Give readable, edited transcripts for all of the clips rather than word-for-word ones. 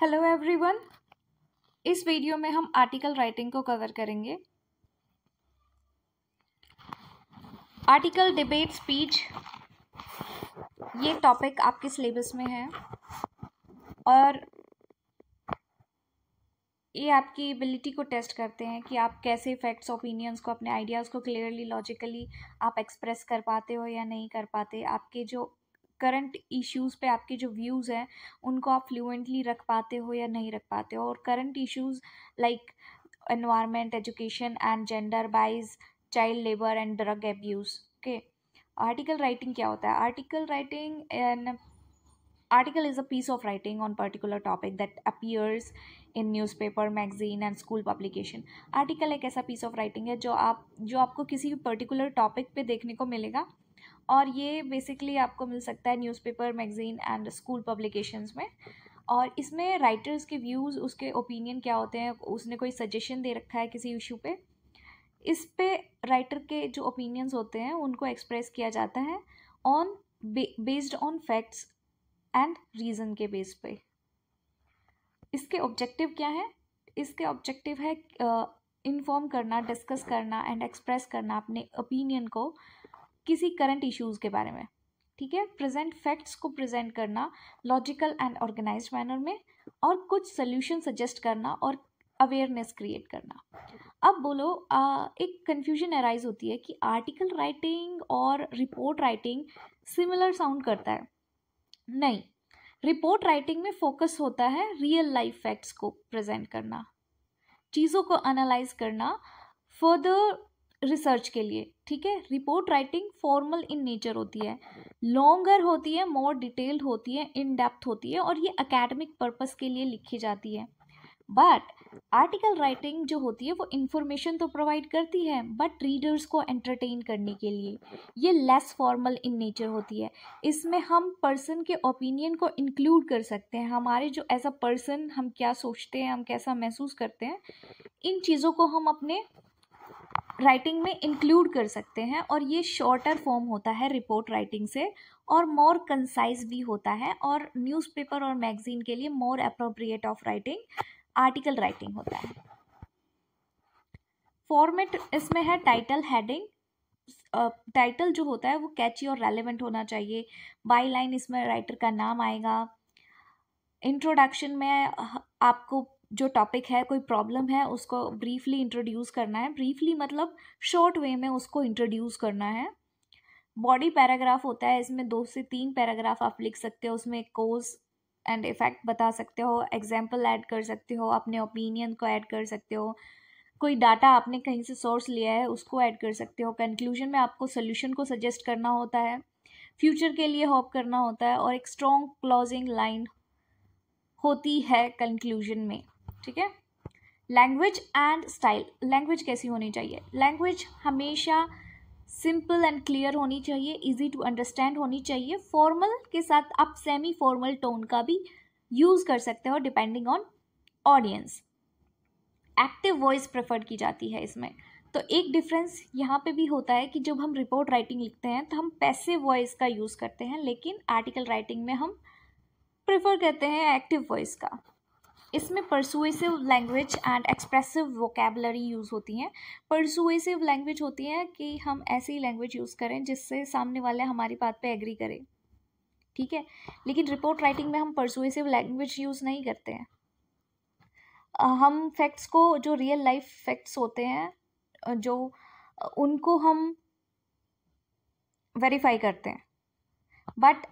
Hello everyone. इस video में हम आर्टिकल राइटिंग को कवर करेंगे। आर्टिकल, डिबेट, स्पीच, ये टॉपिक आपके सिलेबस में है और ये आपकी एबिलिटी को टेस्ट करते हैं कि आप कैसे फैक्ट्स, ओपिनियंस को, अपने आइडियाज़ को क्लियरली, लॉजिकली आप एक्सप्रेस कर पाते हो या नहीं कर पाते। आपके जो करंट इश्यूज़ पे आपके जो व्यूज़ हैं उनको आप फ्लुएंटली रख पाते हो या नहीं रख पाते हो। और current issues like environment, education and gender bias, child labour and drug abuse. Okay, article writing क्या होता है? Article is a piece of writing on particular topic that appears in newspaper, magazine and school publication. Article एक ऐसा piece of writing है जो आपको किसी particular topic पे देखने को मिलेगा और ये बेसिकली आपको मिल सकता है newspaper, magazine and school publications में। और इसमें राइटर्स के व्यूज़, उसके ओपिनियन क्या होते हैं, उसने कोई सजेशन दे रखा है किसी इशू पे, इस पे राइटर के जो ओपिनियंस होते हैं उनको एक्सप्रेस किया जाता है on based on facts and reason के बेस पे। इसके ऑब्जेक्टिव क्या है? इसके ऑब्जेक्टिव है इन्फॉर्म करना, डिस्कस करना एंड एक्सप्रेस करना अपने ओपिनियन को किसी करंट इश्यूज़ के बारे में। ठीक है, प्रेजेंट फैक्ट्स को प्रेजेंट करना लॉजिकल एंड ऑर्गेनाइज्ड मैनर में और कुछ सोल्यूशन सजेस्ट करना और अवेयरनेस क्रिएट करना। अब बोलो, एक कन्फ्यूजन अराइज होती है कि आर्टिकल राइटिंग और रिपोर्ट राइटिंग सिमिलर साउंड करता है। नहीं, रिपोर्ट राइटिंग में फोकस होता है रियल लाइफ फैक्ट्स को प्रेजेंट करना, चीज़ों को एनालाइज करना फर्दर रिसर्च के लिए। ठीक है, report writing formal in nature होती है, लॉन्गर होती है, मोर डिटेल्ड होती है, इन डेप्थ होती है और ये एकेडमिक पर्पस के लिए लिखी जाती है। बट आर्टिकल राइटिंग जो होती है वो इंफॉर्मेशन तो प्रोवाइड करती है बट रीडर्स को एंटरटेन करने के लिए ये लेस फॉर्मल इन नेचर होती है। इसमें हम पर्सन के ओपिनियन को इंक्लूड कर सकते हैं, हमारे जो एज अ पर्सन हम क्या सोचते हैं, हम कैसा महसूस करते हैं, इन चीज़ों को हम अपने राइटिंग में इंक्लूड कर सकते हैं। और ये शॉर्टर फॉर्म होता है रिपोर्ट राइटिंग से और मोर कंसाइज भी होता है और न्यूज़पेपर और मैगजीन के लिए more appropriate of writing article writing होता है। फॉर्मेट इसमें है टाइटल, हेडिंग। टाइटल जो होता है वो कैची और रेलेवेंट होना चाहिए। बाई लाइन इसमें राइटर का नाम आएगा। इंट्रोडक्शन में आपको जो टॉपिक है, कोई प्रॉब्लम है, उसको ब्रीफली इंट्रोड्यूस करना है। ब्रीफली मतलब शॉर्ट वे में उसको इंट्रोड्यूस करना है। बॉडी पैराग्राफ होता है, इसमें 2 से 3 पैराग्राफ आप लिख सकते हो, उसमें कोज एंड इफेक्ट बता सकते हो, एग्जाम्पल ऐड कर सकते हो, अपने ओपिनियन को ऐड कर सकते हो, कोई डाटा आपने कहीं से सोर्स लिया है उसको ऐड कर सकते हो। कंक्लूजन में आपको सोल्यूशन को सजेस्ट करना होता है, फ्यूचर के लिए होप करना होता है और एक स्ट्रॉन्ग क्लोजिंग लाइन होती है कंक्लूजन में। ठीक है, लैंग्वेज एंड स्टाइल। लैंग्वेज कैसी होनी चाहिए? लैंग्वेज हमेशा सिंपल एंड क्लियर होनी चाहिए, इजी टू अंडरस्टैंड होनी चाहिए। फॉर्मल के साथ आप सेमी फॉर्मल टोन का भी यूज़ कर सकते हो depending on audience. Active voice preferred की जाती है इसमें। तो एक डिफरेंस यहाँ पे भी होता है कि जब हम रिपोर्ट राइटिंग लिखते हैं तो हम पैसिव वॉइस का यूज़ करते हैं, लेकिन आर्टिकल राइटिंग में हम प्रेफर करते हैं एक्टिव वॉइस का। इसमें persuasive language and expressive vocabulary use होती हैं। परसुएसिव लैंग्वेज होती है कि हम ऐसी लैंग्वेज यूज़ करें जिससे सामने वाले हमारी बात पे एग्री करे। ठीक है, लेकिन रिपोर्ट राइटिंग में हम परसुएसिव लैंग्वेज यूज़ नहीं करते हैं। हम फैक्ट्स को, जो रियल लाइफ फैक्ट्स होते हैं जो उनको हम वेरीफाई करते हैं। बट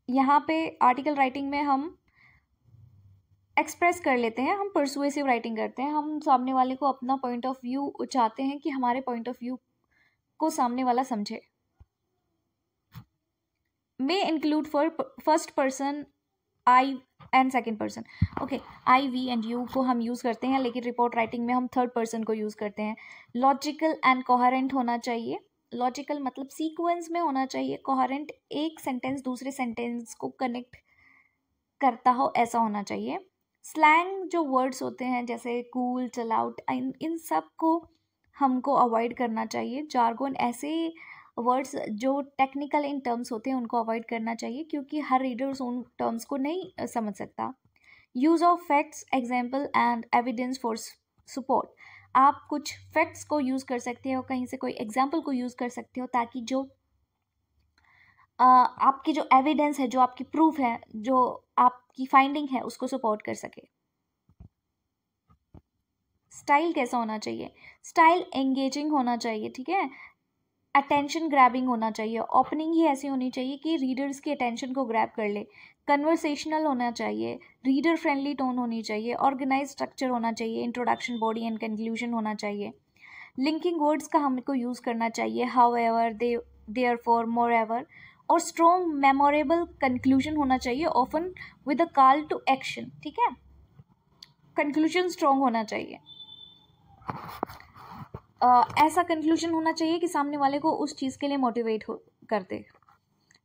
यहाँ पे आर्टिकल राइटिंग में हम एक्सप्रेस कर लेते हैं, हम परसुएसिव राइटिंग करते हैं। हम सामने वाले को अपना पॉइंट ऑफ व्यू चाहते हैं कि हमारे पॉइंट ऑफ व्यू को सामने वाला समझे। May include for first person, I and second person. Okay, I, we and you को हम यूज़ करते हैं, लेकिन रिपोर्ट राइटिंग में हम थर्ड पर्सन को यूज़ करते हैं। लॉजिकल एंड कोहेरेंट होना चाहिए। लॉजिकल मतलब सीक्वेंस में होना चाहिए, कोहेरेंट एक सेंटेंस दूसरे सेंटेंस को कनेक्ट करता हो, ऐसा होना चाहिए। स्लैंग जो वर्ड्स होते हैं जैसे कूल, चिल आउट, इन सब को हमको अवॉइड करना चाहिए। जार्गन, ऐसे वर्ड्स जो टेक्निकल इन टर्म्स होते हैं उनको अवॉइड करना चाहिए क्योंकि हर रीडर्स उन टर्म्स को नहीं समझ सकता। Use of facts, example and evidence for support. आप कुछ फैक्ट्स को यूज कर सकते हो, कहीं से कोई एग्जाम्पल को यूज कर सकते हो, ताकि जो आपकी जो एविडेंस है, जो आपकी प्रूफ है, जो आपकी फाइंडिंग है, उसको सपोर्ट कर सके। स्टाइल कैसा होना चाहिए? स्टाइल एंगेजिंग होना चाहिए, ठीक है। अटेंशन ग्रैबिंग होना चाहिए, ओपनिंग ही ऐसी होनी चाहिए कि रीडर्स की अटेंशन को ग्रैब कर ले। कन्वर्सेशनल होना चाहिए, रीडर फ्रेंडली टोन होनी चाहिए, ऑर्गेनाइज स्ट्रक्चर होना चाहिए, इंट्रोडक्शन, बॉडी एंड कंक्लूजन होना चाहिए। लिंकिंग वर्ड्स का हमको यूज़ करना चाहिए, however, they, therefore, moreover. और स्ट्रॉन्ग मेमोरेबल कंक्लूजन होना चाहिए, often with a call to action, ठीक है। कंक्लूजन स्ट्रॉन्ग होना चाहिए। ऐसा कंक्लूजन होना चाहिए कि सामने वाले को उस चीज़ के लिए मोटिवेट कर दे।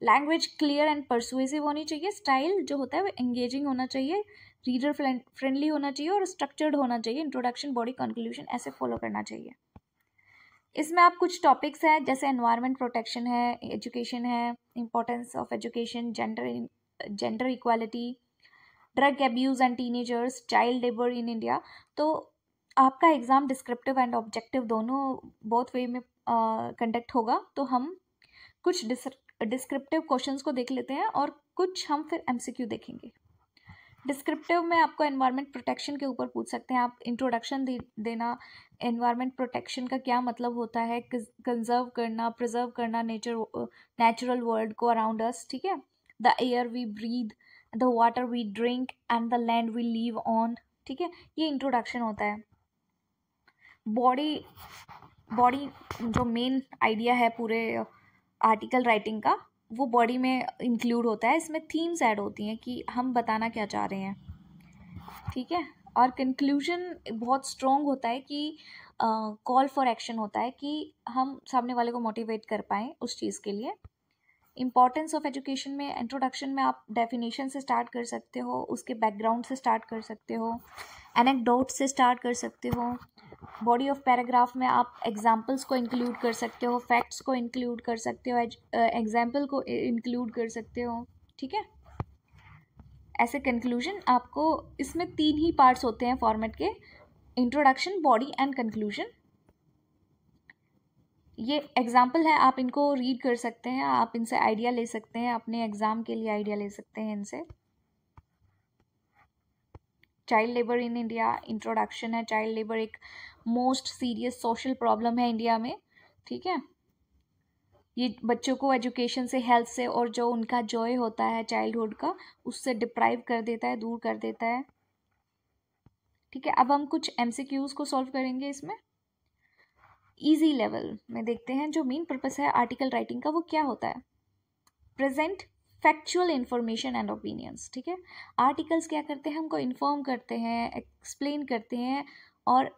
लैंग्वेज क्लियर एंड परसुएसिव होनी चाहिए। स्टाइल जो होता है वो एंगेजिंग होना चाहिए, रीडर फ्रेंडली होना चाहिए और स्ट्रक्चर्ड होना चाहिए। इंट्रोडक्शन, बॉडी, कंक्लूजन ऐसे फॉलो करना चाहिए। इसमें आप कुछ टॉपिक्स हैं, जैसे एनवायरनमेंट प्रोटेक्शन है, एजुकेशन है, importance of education, gender equality, drug abuse and teenagers, child labour in India. तो आपका एग्ज़ाम डिस्क्रिप्टिव एंड ऑब्जेक्टिव दोनों बोथ वे में कंडक्ट होगा। तो हम कुछ डिस्क्रिप्टिव क्वेश्चंस को देख लेते हैं और कुछ हम फिर एमसीक्यू देखेंगे। डिस्क्रिप्टिव में आपको एनवायरनमेंट प्रोटेक्शन के ऊपर पूछ सकते हैं आप। इंट्रोडक्शन देना, एनवायरनमेंट प्रोटेक्शन का क्या मतलब होता है, कंजर्व करना, प्रिजर्व करना नेचुरल वर्ल्ड को अराउंड अस, ठीक है। The air we breathe, the water we drink and the land we live on, ठीक है। ये इंट्रोडक्शन होता है। बॉडी जो मेन आइडिया है पूरे आर्टिकल राइटिंग का, वो बॉडी में इंक्लूड होता है। इसमें थीम्स ऐड होती हैं कि हम बताना क्या चाह रहे हैं, ठीक है। और कंक्लूजन बहुत स्ट्रॉन्ग होता है कि कॉल फॉर एक्शन होता है कि हम सामने वाले को मोटिवेट कर पाएँ उस चीज़ के लिए। इंपॉर्टेंस ऑफ एजुकेशन में इंट्रोडक्शन में आप डेफिनेशन से स्टार्ट कर सकते हो, उसके बैकग्राउंड से स्टार्ट कर सकते हो, एनेक्डोट से स्टार्ट कर सकते हो। बॉडी ऑफ पैराग्राफ में आप एग्जाम्पल्स को इंक्लूड कर सकते हो, फैक्ट्स को इंक्लूड कर सकते हो, एग्जाम्पल को इंक्लूड कर सकते हो, ठीक है। ऐसे कंक्लूजन आपको, इसमें 3 ही पार्ट्स होते हैं फॉर्मेट के, इंट्रोडक्शन, बॉडी एंड कंक्लूजन। ये एग्जाम्पल है, आप इनको रीड कर सकते हैं, आप इनसे आइडिया ले सकते हैं, अपने एग्जाम के लिए आइडिया ले सकते हैं इनसे। Child labour in India, introduction है। चाइल्ड लेबर एक मोस्ट सीरियस सोशल प्रॉब्लम है इंडिया में, ठीक है। ये बच्चों को एजुकेशन से, हेल्थ से और जो उनका जॉय होता है चाइल्डहुड का, उससे डिप्राइव कर देता है, दूर कर देता है, ठीक है। अब हम कुछ एमसीक्यूज को सॉल्व करेंगे इसमें। इजी लेवल में देखते हैं, जो मेन पर्पस है आर्टिकल राइटिंग का वो क्या होता है। Present factual information and opinions, ठीक है। आर्टिकल्स क्या करते हैं, हमको इन्फॉर्म करते हैं, एक्सप्लेन करते हैं और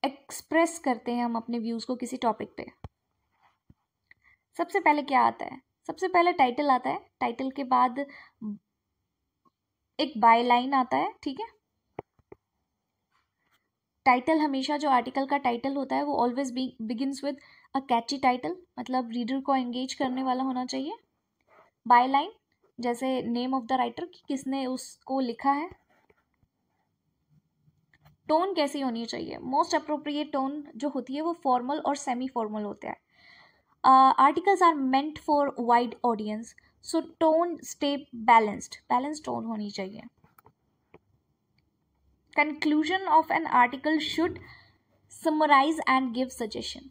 एक्सप्रेस करते हैं हम अपने व्यूज़ को किसी टॉपिक पे। सबसे पहले क्या आता है? सबसे पहले टाइटल आता है, टाइटल के बाद एक बाय लाइन आता है, ठीक है। टाइटल हमेशा, जो आर्टिकल का टाइटल होता है वो always begins with a Kainchi title, मतलब रीडर को एंगेज करने वाला होना चाहिए। बाय लाइन जैसे नेम ऑफ द राइटर, कि किसने उसको लिखा है। टोन कैसी होनी चाहिए? मोस्ट अप्रोप्रिएट टोन जो होती है वो फॉर्मल और सेमी फॉर्मल होता है। Articles are meant for wide audience, so tone stay balanced tone होनी चाहिए। Conclusion of an article should summarise and give suggestion,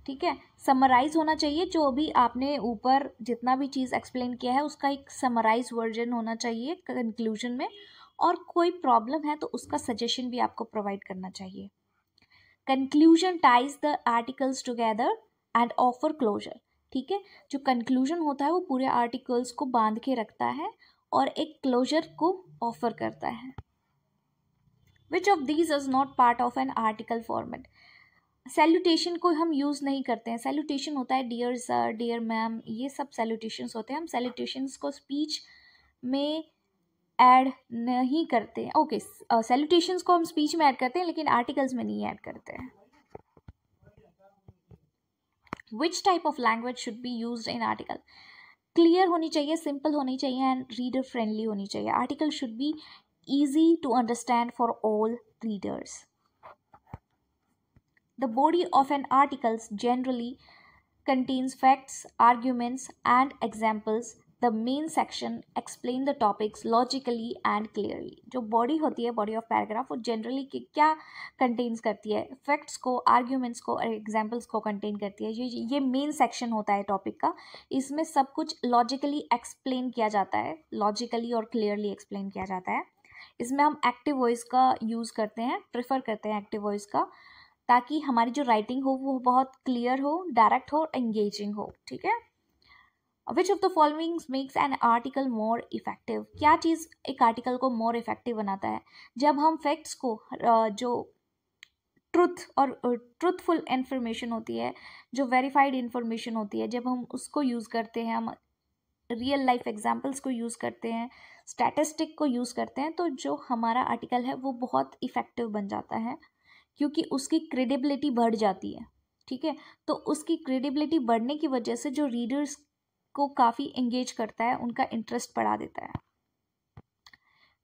ठीक है। समराइज होना चाहिए, जो भी आपने ऊपर जितना भी चीज़ एक्सप्लेन किया है उसका एक समराइज वर्जन होना चाहिए कंक्लूजन में, और कोई प्रॉब्लम है तो उसका सजेशन भी आपको प्रोवाइड करना चाहिए। Conclusion ties the articles together and offer closure, ठीक है। जो कंक्लूजन होता है वो पूरे आर्टिकल्स को बांध के रखता है और एक क्लोजर को ऑफर करता है। Which of these is not part of an article format? Salutation को हम यूज़ नहीं करते हैं। सैल्यूटेशन होता है डियर सर, डियर मैम, ये सब सैल्यूटेशंस होते हैं। हम सैल्यूटेशंस को स्पीच में ऐड नहीं करते हैं। ओके, सैल्यूटेशंस को हम स्पीच में ऐड करते हैं लेकिन आर्टिकल्स में नहीं ऐड करते हैं। Which type of language should be used in article? Clear होनी चाहिए, सिंपल होनी चाहिए एंड रीडर फ्रेंडली होनी चाहिए. Article should be easy to understand for all readers. The body of an article generally contains facts, arguments, and examples. The main section explain the topics logically and clearly. जो body होती है, body of paragraph, वो generally क्या contains करती है? Facts को, arguments को और एग्जाम्पल्स को कंटेन करती है. ये मेन सेक्शन होता है टॉपिक का. इसमें सब कुछ लॉजिकली एक्सप्लेन किया जाता है, लॉजिकली और क्लियरली एक्सप्लेन किया जाता है. इसमें हम एक्टिव वॉइस का यूज़ करते हैं, प्रेफर करते हैं एक्टिव वॉइस का, ताकि हमारी जो राइटिंग हो वो बहुत क्लियर हो, डायरेक्ट हो, एंगेजिंग हो. ठीक है. Which of the following makes an article more effective? क्या चीज़ एक आर्टिकल को मोर इफेक्टिव बनाता है? जब हम फैक्ट्स को, जो ट्रुथ और ट्रुथफुल इंफॉर्मेशन होती है, जो वेरीफाइड इंफॉर्मेशन होती है, जब हम उसको यूज़ करते हैं, हम रियल लाइफ एग्जाम्पल्स को यूज़ करते हैं, स्टैटिस्टिक को यूज़ करते हैं, तो जो हमारा आर्टिकल है वो बहुत इफ़ेक्टिव बन जाता है, क्योंकि उसकी क्रेडिबिलिटी बढ़ जाती है. ठीक है. तो उसकी क्रेडिबिलिटी बढ़ने की वजह से जो रीडर्स को काफ़ी एंगेज करता है, उनका इंटरेस्ट बढ़ा देता है.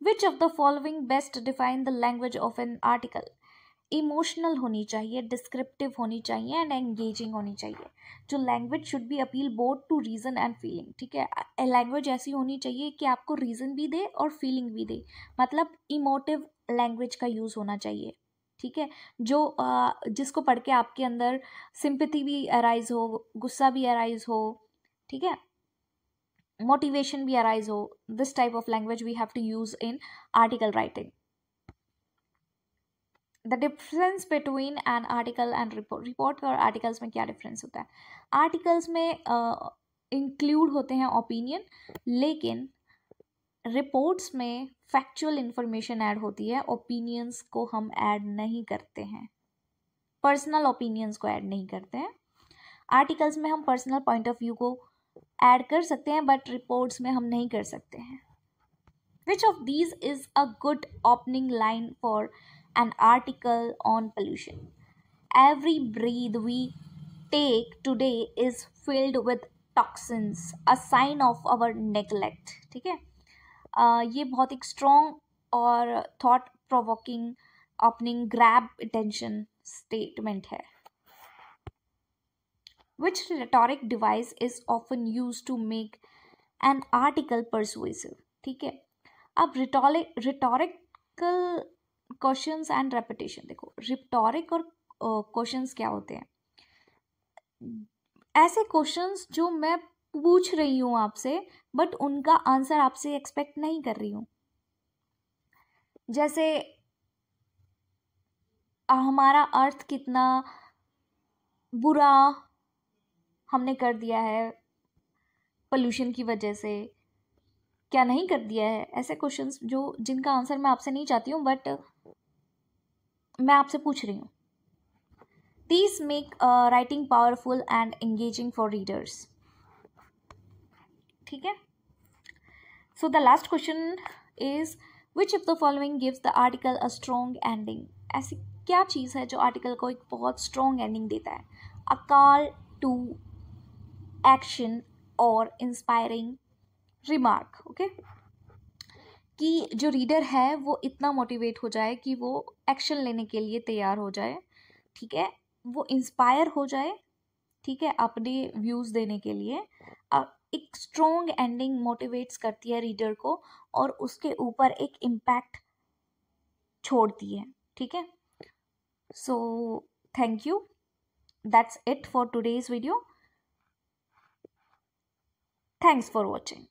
Which of the following best define the language of an article? Emotional होनी चाहिए, डिस्क्रिप्टिव होनी चाहिए एंड एंगेजिंग होनी चाहिए. जो language should be appeal both to reason and feeling. ठीक है. लैंग्वेज ऐसी होनी चाहिए कि आपको रीज़न भी दे और फीलिंग भी दे, मतलब इमोटिव लैंग्वेज का यूज़ होना चाहिए. ठीक है. जो जिसको पढ़ के आपके अंदर सिंपैथी भी अराइज हो, गुस्सा भी अराइज हो. ठीक है. मोटिवेशन भी अराइज हो. This type of language we have to use in article writing. The difference between an article and report. Report और आर्टिकल्स में क्या डिफरेंस होता है? आर्टिकल्स में इंक्लूड होते हैं ओपिनियन, लेकिन रिपोर्ट्स में फैक्चुअल इंफॉर्मेशन ऐड होती है. ओपिनियंस को हम ऐड नहीं करते हैं, पर्सनल ओपिनियंस को ऐड नहीं करते हैं. आर्टिकल्स में हम पर्सनल पॉइंट ऑफ व्यू को ऐड कर सकते हैं, बट रिपोर्ट्स में हम नहीं कर सकते हैं. Which of these is a good opening line for an article on pollution? Every breath we take today is filled with toxins, a sign of our neglect. ठीक है. ये बहुत एक स्ट्रॉन्ग और thought provoking opening grab attention statement है. Which rhetoric device is often used to make an article persuasive? ठीक है. अब rhetorical क्वेश्चंस एंड रेपिटेशन. देखो, रिटोरिक और क्वेश्चंस क्या होते हैं? ऐसे क्वेश्चंस जो मैं पूछ रही हूँ आपसे, बट उनका आंसर आपसे एक्सपेक्ट नहीं कर रही हूँ. जैसे हमारा अर्थ कितना बुरा हमने कर दिया है पोल्यूशन की वजह से, क्या नहीं कर दिया है? ऐसे क्वेश्चंस जो जिनका आंसर मैं आपसे नहीं चाहती हूँ, बट मैं आपसे पूछ रही हूँ. These make writing powerful and engaging for readers. ठीक है. So the last question is, which of the following gives the article a strong ending? ऐसी क्या चीज़ है जो आर्टिकल को एक बहुत स्ट्रॉन्ग एंडिंग देता है? A call to action or inspiring remark. Okay? कि जो रीडर है वो इतना मोटिवेट हो जाए कि वो एक्शन लेने के लिए तैयार हो जाए. ठीक है. वो इंस्पायर हो जाए. ठीक है. अपने व्यूज़ देने के लिए. एक स्ट्रॉन्ग एंडिंग मोटिवेट्स करती है रीडर को और उसके ऊपर एक इम्पैक्ट छोड़ती है. ठीक है. So thank you. That's it for today's video. Thanks for watching.